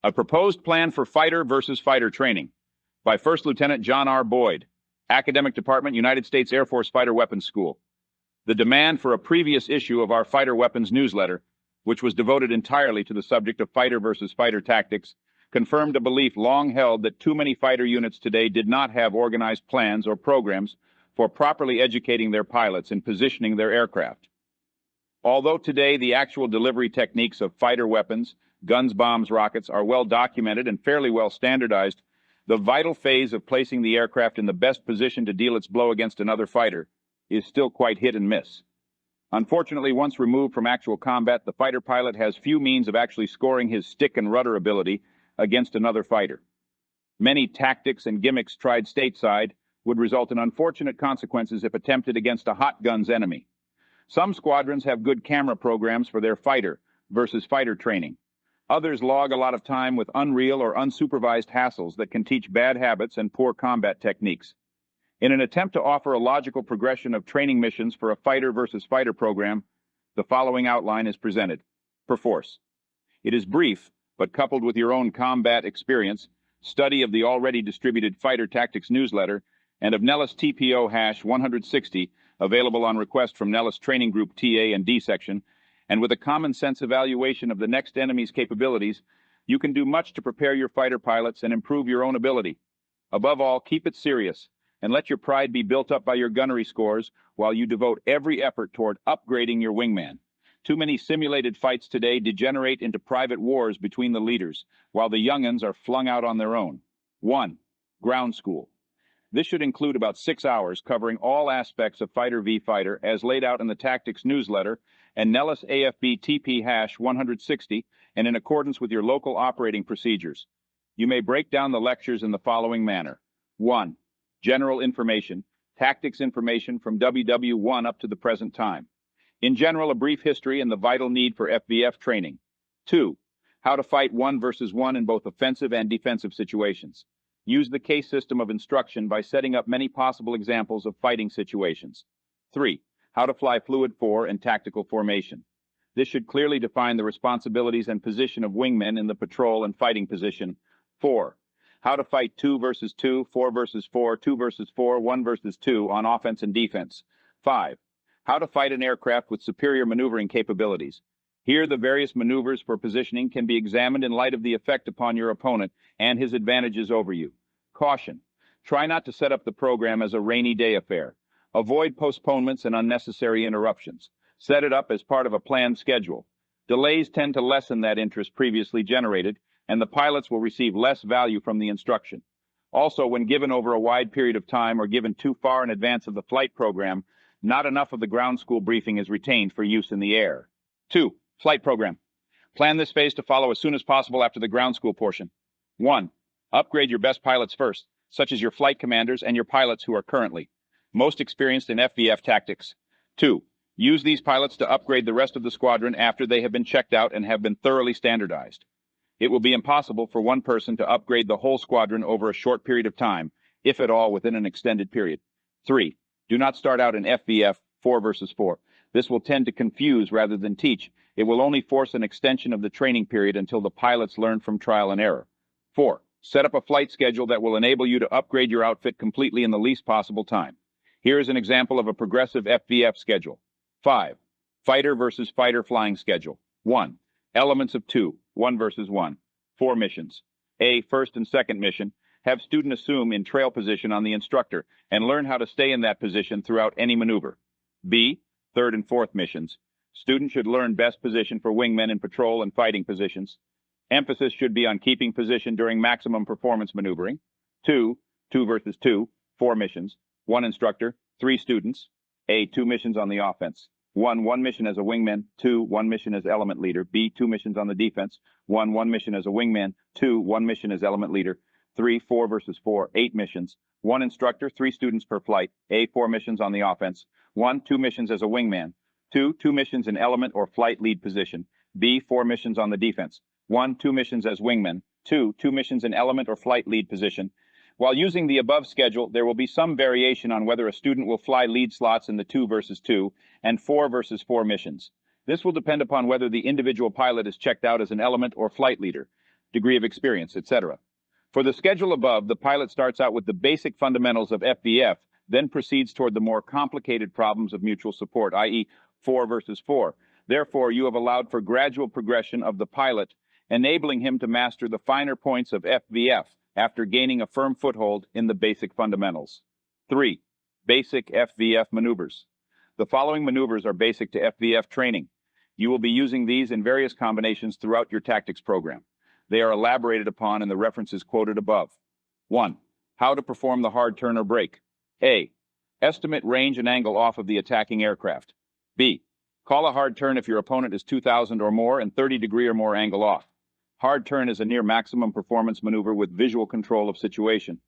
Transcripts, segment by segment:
A Proposed Plan for Fighter versus Fighter Training by First Lieutenant John R. Boyd, Academic Department, United States Air Force Fighter Weapons School. The demand for a previous issue of our fighter weapons newsletter, which was devoted entirely to the subject of fighter versus fighter tactics, confirmed a belief long held that too many fighter units today did not have organized plans or programs for properly educating their pilots and positioning their aircraft. Although today the actual delivery techniques of fighter weapons, guns, bombs, rockets, are well documented and fairly well standardized, the vital phase of placing the aircraft in the best position to deal its blow against another fighter is still quite hit and miss. Unfortunately, once removed from actual combat, the fighter pilot has few means of actually scoring his stick and rudder ability against another fighter. Many tactics and gimmicks tried stateside would result in unfortunate consequences if attempted against a hot guns enemy. Some squadrons have good camera programs for their fighter versus fighter training. Others log a lot of time with unreal or unsupervised hassles that can teach bad habits and poor combat techniques. In an attempt to offer a logical progression of training missions for a fighter versus fighter program, the following outline is presented, perforce. It is brief, but coupled with your own combat experience, study of the already distributed Fighter Tactics newsletter, and of Nellis TPO #160, available on request from Nellis Training Group TA and D section, and with a common sense evaluation of the next enemy's capabilities, you can do much to prepare your fighter pilots and improve your own ability. Above all, keep it serious, and let your pride be built up by your gunnery scores while you devote every effort toward upgrading your wingman. Too many simulated fights today degenerate into private wars between the leaders, while the young'uns are flung out on their own. 1. Ground school. This should include about 6 hours covering all aspects of Fighter v Fighter as laid out in the Tactics newsletter and Nellis AFB TP #160 and in accordance with your local operating procedures. You may break down the lectures in the following manner. 1. General information, tactics information from WW1 up to the present time. In general, a brief history and the vital need for FVF training. 2. How to fight 1 versus 1 in both offensive and defensive situations. Use the case system of instruction by setting up many possible examples of fighting situations. 3. How to fly Fluid 4 and tactical formation. This should clearly define the responsibilities and position of wingmen in the patrol and fighting position. 4. How to fight 2 versus 2, 4 versus 4, 2 versus 4, 1 versus 2 on offense and defense. 5. How to fight an aircraft with superior maneuvering capabilities. Here, the various maneuvers for positioning can be examined in light of the effect upon your opponent and his advantages over you. Caution. Try not to set up the program as a rainy day affair. Avoid postponements and unnecessary interruptions. Set it up as part of a planned schedule. Delays tend to lessen that interest previously generated, and the pilots will receive less value from the instruction. Also, when given over a wide period of time or given too far in advance of the flight program, not enough of the ground school briefing is retained for use in the air. 2. Flight program. Plan this phase to follow as soon as possible after the ground school portion. 1. Upgrade your best pilots first, such as your flight commanders and your pilots who are currently most experienced in FVF tactics. 2. Use these pilots to upgrade the rest of the squadron after they have been checked out and have been thoroughly standardized. It will be impossible for one person to upgrade the whole squadron over a short period of time, if at all within an extended period. 3. Do not start out in FVF 4 versus 4. This will tend to confuse rather than teach. It will only force an extension of the training period until the pilots learn from trial and error. 4. Set up a flight schedule that will enable you to upgrade your outfit completely in the least possible time. Here is an example of a progressive FVF schedule. 5. Fighter versus fighter flying schedule. 1. Elements of 2, 1 versus 1. 4 missions. A. First and second mission. Have student assume in trail position on the instructor and learn how to stay in that position throughout any maneuver. B. Third and fourth missions. Student should learn best position for wingmen in patrol and fighting positions. Emphasis should be on keeping position during maximum performance maneuvering. 2. 2 versus 2. 4 missions. 1 instructor. 3 students. A. 2 missions on the offense. 1. 1 mission as a wingman. 2. 1 mission as element leader. B. 2 missions on the defense. 1. 1 mission as a wingman. 2. 1 mission as element leader. 3. 4 versus 4. 8 missions. 1 instructor. 3 students per flight. A. 4 missions on the offense. 1. 2 missions as a wingman. 2. 2 missions in element or flight lead position. B. 4 missions on the defense. 1. 2 missions as wingman. 2. 2 missions in element or flight lead position. While using the above schedule, there will be some variation on whether a student will fly lead slots in the 2 versus 2 and 4 versus 4 missions. This will depend upon whether the individual pilot is checked out as an element or flight leader. degree of experience, etc. For the schedule above, the pilot starts out with the basic fundamentals of FVF, then proceeds toward the more complicated problems of mutual support, i.e., 4 versus 4. Therefore, you have allowed for gradual progression of the pilot, enabling him to master the finer points of FVF after gaining a firm foothold in the basic fundamentals. 3. Basic FVF maneuvers. The following maneuvers are basic to FVF training. You will be using these in various combinations throughout your tactics program. They are elaborated upon in the references quoted above. 1. How to perform the hard turn or brake. A. Estimate range and angle off of the attacking aircraft. B. Call a hard turn if your opponent is 2,000 or more and 30-degree or more angle off. Hard turn is a near maximum performance maneuver with visual control of situation.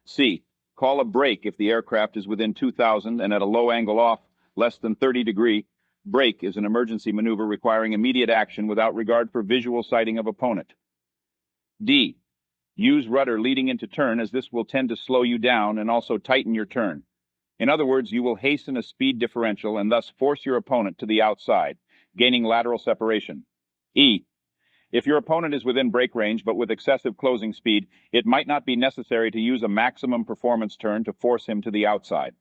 C. Call a brake if the aircraft is within 2,000 and at a low angle off, less than 30-degree. Brake is an emergency maneuver requiring immediate action without regard for visual sighting of opponent. D. Use rudder leading into turn, as this will tend to slow you down and also tighten your turn. In other words, you will hasten a speed differential and thus force your opponent to the outside, gaining lateral separation. E. If your opponent is within brake range but with excessive closing speed, it might not be necessary to use a maximum performance turn to force him to the outside.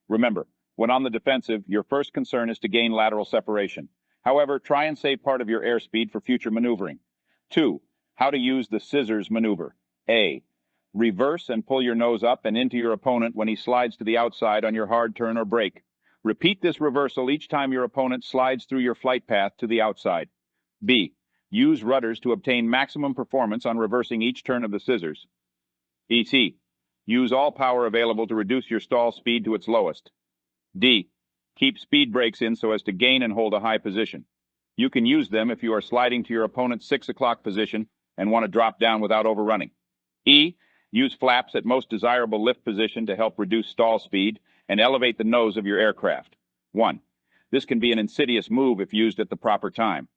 Remember, when on the defensive, your first concern is to gain lateral separation. However, try and save part of your airspeed for future maneuvering. 2. How to use the scissors maneuver. A. Reverse and pull your nose up and into your opponent when he slides to the outside on your hard turn or brake. Repeat this reversal each time your opponent slides through your flight path to the outside. B. Use rudders to obtain maximum performance on reversing each turn of the scissors. E.T. Use all power available to reduce your stall speed to its lowest. D. Keep speed brakes in so as to gain and hold a high position. You can use them if you are sliding to your opponent's 6 o'clock position and want to drop down without overrunning. E. Use flaps at most desirable lift position to help reduce stall speed and elevate the nose of your aircraft. 1. This can be an insidious move if used at the proper time.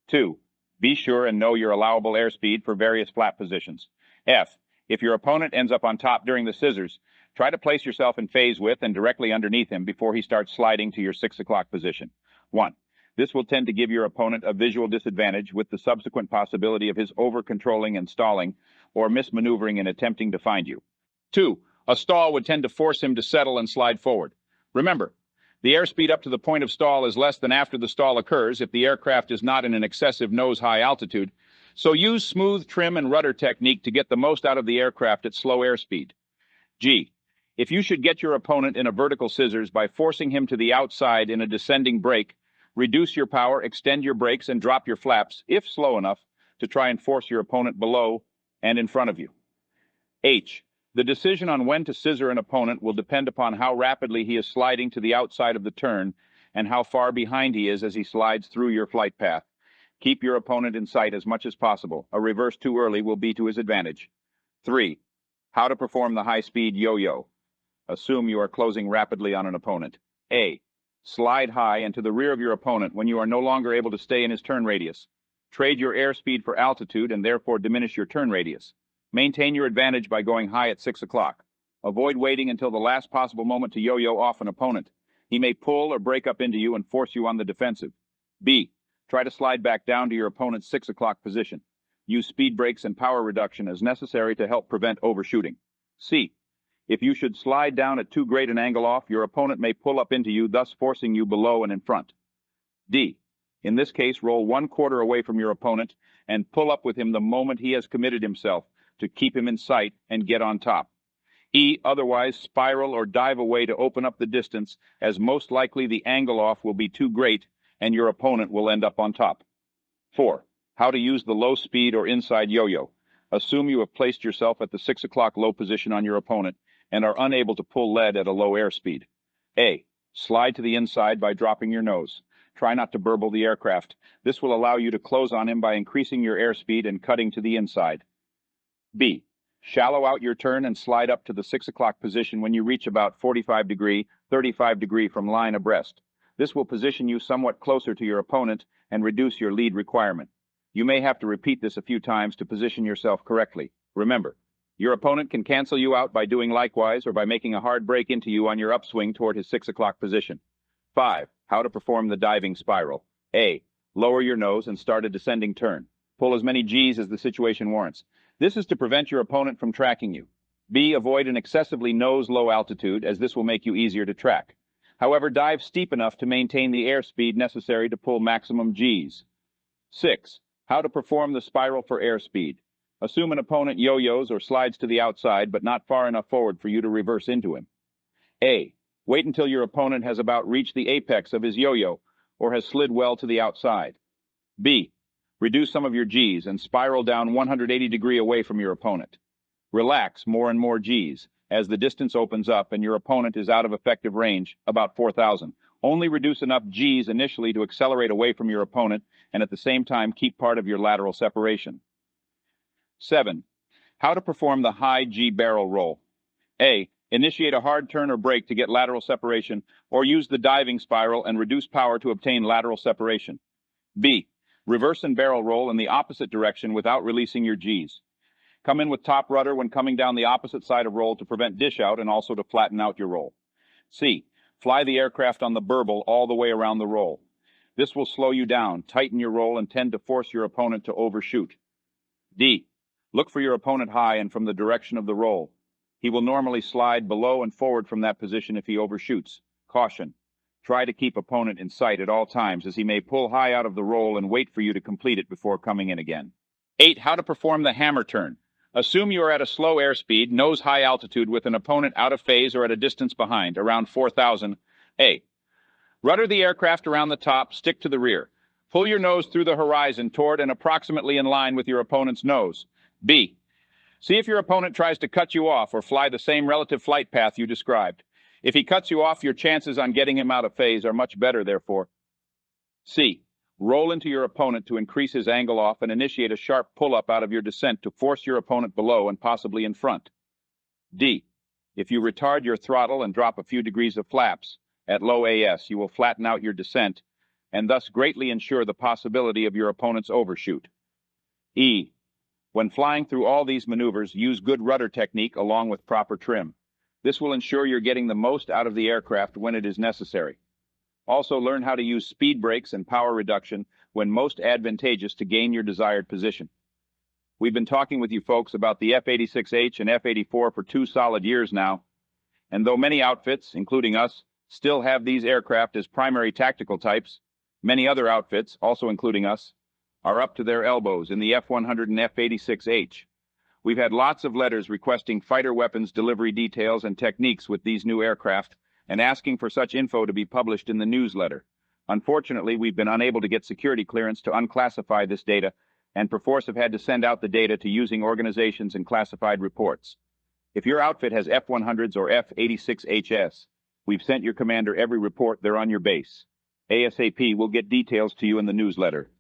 2. Be sure and know your allowable airspeed for various flap positions. F. If your opponent ends up on top during the scissors, try to place yourself in phase with and directly underneath him before he starts sliding to your 6 o'clock position. 1. This will tend to give your opponent a visual disadvantage with the subsequent possibility of his over-controlling and stalling or mismaneuvering in attempting to find you. 2. A stall would tend to force him to settle and slide forward. Remember, the airspeed up to the point of stall is less than after the stall occurs if the aircraft is not in an excessive nose-high altitude, so use smooth trim and rudder technique to get the most out of the aircraft at slow airspeed. G. If you should get your opponent in a vertical scissors by forcing him to the outside in a descending brake, reduce your power, extend your brakes, and drop your flaps, if slow enough, to try and force your opponent below and in front of you. H. The decision on when to scissor an opponent will depend upon how rapidly he is sliding to the outside of the turn and how far behind he is as he slides through your flight path. Keep your opponent in sight as much as possible. A reverse too early will be to his advantage. 3. How to perform the high-speed yo-yo. Assume you are closing rapidly on an opponent. A. Slide high and to the rear of your opponent when you are no longer able to stay in his turn radius. Trade your airspeed for altitude and therefore diminish your turn radius. Maintain your advantage by going high at 6 o'clock. Avoid waiting until the last possible moment to yo-yo off an opponent. He may pull or break up into you and force you on the defensive. B. Try to slide back down to your opponent's 6 o'clock position. Use speed brakes and power reduction as necessary to help prevent overshooting. C. If you should slide down at too great an angle off, your opponent may pull up into you, thus forcing you below and in front. D. In this case, roll 1/4 away from your opponent and pull up with him the moment he has committed himself to keep him in sight and get on top. E. Otherwise, spiral or dive away to open up the distance, as most likely the angle off will be too great and your opponent will end up on top. 4. How to use the low speed or inside yo-yo. Assume you have placed yourself at the 6 o'clock low position on your opponent and are unable to pull lead at a low airspeed. A. Slide to the inside by dropping your nose. Try not to burble the aircraft. This will allow you to close on him by increasing your airspeed and cutting to the inside. B. Shallow out your turn and slide up to the 6 o'clock position when you reach about 45-degree, 35-degree from line abreast. This will position you somewhat closer to your opponent and reduce your lead requirement. You may have to repeat this a few times to position yourself correctly. Remember, your opponent can cancel you out by doing likewise or by making a hard break into you on your upswing toward his 6 o'clock position. 5. How to perform the diving spiral. A. Lower your nose and start a descending turn. Pull as many Gs as the situation warrants. This is to prevent your opponent from tracking you. B. Avoid an excessively nose-low altitude, as this will make you easier to track. However, dive steep enough to maintain the airspeed necessary to pull maximum Gs. 6. How to perform the spiral for airspeed. Assume an opponent yo-yos or slides to the outside, but not far enough forward for you to reverse into him. A. Wait until your opponent has about reached the apex of his yo-yo, or has slid well to the outside. B. Reduce some of your Gs and spiral down 180 degrees away from your opponent. Relax more and more Gs as the distance opens up and your opponent is out of effective range, about 4,000. Only reduce enough Gs initially to accelerate away from your opponent and at the same time keep part of your lateral separation. 7. How to perform the high G barrel roll. A. Initiate a hard turn or brake to get lateral separation, or use the diving spiral and reduce power to obtain lateral separation. B. Reverse and barrel roll in the opposite direction without releasing your Gs. Come in with top rudder when coming down the opposite side of roll to prevent dish out and also to flatten out your roll. C. Fly the aircraft on the burble all the way around the roll. This will slow you down, tighten your roll, and tend to force your opponent to overshoot. D. Look for your opponent high and from the direction of the roll. He will normally slide below and forward from that position if he overshoots. Caution. Try to keep opponent in sight at all times, as he may pull high out of the roll and wait for you to complete it before coming in again. 8. How to perform the hammer turn. Assume you are at a slow airspeed, nose high altitude with an opponent out of phase or at a distance behind, around 4,000. A. Rudder the aircraft around the top, stick to the rear. Pull your nose through the horizon toward and approximately in line with your opponent's nose. B. See if your opponent tries to cut you off or fly the same relative flight path you described. If he cuts you off, your chances on getting him out of phase are much better, therefore. C. Roll into your opponent to increase his angle off and initiate a sharp pull-up out of your descent to force your opponent below and possibly in front. D. If you retard your throttle and drop a few degrees of flaps, at low AS, you will flatten out your descent and thus greatly ensure the possibility of your opponent's overshoot. E. When flying through all these maneuvers, use good rudder technique along with proper trim. This will ensure you're getting the most out of the aircraft when it is necessary. Also, learn how to use speed brakes and power reduction when most advantageous to gain your desired position. We've been talking with you folks about the F-86H and F-84 for 2 solid years now, and though many outfits, including us, still have these aircraft as primary tactical types, many other outfits, also including us, are up to their elbows in the F-100 and F-86H. We've had lots of letters requesting fighter weapons delivery details and techniques with these new aircraft, and asking for such info to be published in the newsletter. Unfortunately, we've been unable to get security clearance to unclassify this data, and perforce have had to send out the data to using organizations and classified reports. If your outfit has F-100s or F-86HS, we've sent your commander every report they're on your base. ASAP will get details to you in the newsletter.